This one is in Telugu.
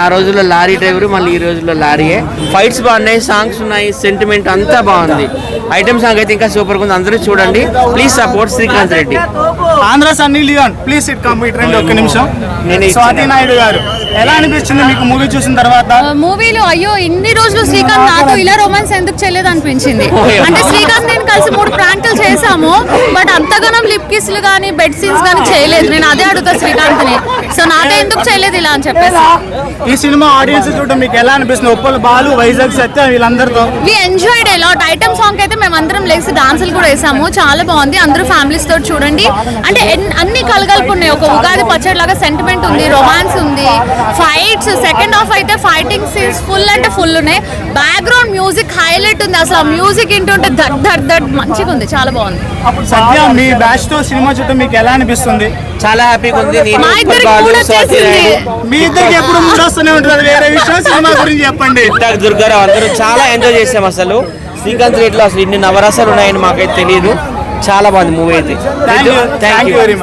ఆ రోజుల్లో లారీ డ్రైవర్, మళ్ళీ ఈ రోజుల్లో లారీయే. ఫైట్స్ బాగున్నాయి, సాంగ్స్ ఉన్నాయి, సెంటిమెంట్ అంతా బాగుంది. ఐటమ్ సాంగ్ అయితే ఇంకా సూపర్ గా ఉంది. అందరూ చూడండి. Please support Srikanth Reddy. Andhra Sunny Leone please it complete రండి ఒక్క నిమిషం. స్వాతి నాయుడు గారు ఎలా అనిపించింది మీకు మూవీ చూసిన తర్వాత? మూవీలో అయ్యో ఇన్ని రోజులు శ్రీకాంత్ నాతో ఇలా రొమాన్స్ ఎందుకు చేయలేదు అనిపించింది. అంటే శ్రీకాంత్ నేను కలిసి 3 ప్రాంకులు చేసాము, బట్ అంతగానం లిప్ కిస్లు కానీ బెడ్ సీన్స్ కానీ చేయలేదు. నేను అదే అడుగుతా శ్రీకాంత్ ని, సో నాతో ఎందుకు చేయలేదు ఇలా అని చెప్పేసి. ఈ సినిమా ఆడియన్స్ చూడడం మీకు ఎలా అనిపిస్తుంది? ఉప్పల్ బాలు, వైజాగ్ సత్య వీళ్ళందరితో we enjoyed a lot. Item song అయితే మేము అందరం లేసి డాన్సులు కూడా వేసాము, చాలా బాగుంది. అందరూ ఫ్యామిలీస్ తోటి చూడండి. అంటే అన్ని కలగలుపు ఉన్నాయి. ఒక ఉగాది పచ్చడి లాగా సెంటిమెంట్ ఉంది, రొమాన్స్ ఉంది, ఫైట్స్. సెకండ్ హాఫ్ అయితే ఫైటింగ్ సీన్స్ ఫుల్ అంటే ఫుల్ ఉన్నాయి. బ్యాక్గ్రౌండ్ మ్యూజిక్ హైలైట్ ఉంది. అసలు ఆ మ్యూజిక్ వింటుంటే దడ్ దడ్ దడ్ మంచిగా ఉంది, చాలా బాగుంది. సత్య మీ బ్యాచ్ తో సినిమా చూడటం మీకు ఎలా అనిపిస్తుంది? చాలా హ్యాపీగా ఉంది. మా ఇద్దరికి కూడా వచ్చేసింది. మీ ఇద్దరికి ఎప్పుడు మూడొస్తూనే ఉంటుంది, వేరే విషయం. సినిమా గురించి చెప్పండి. దుర్గారావు అందరూ చాలా ఎంజాయ్ చేసాం. అసలు శ్రీకాంత్ రెడ్డిలో అసలు ఇన్ని నవరసాలు ఉన్నాయని మాకైతే తెలియదు. చాలా బాగుంది మూవీ అయితే. Thank you very much.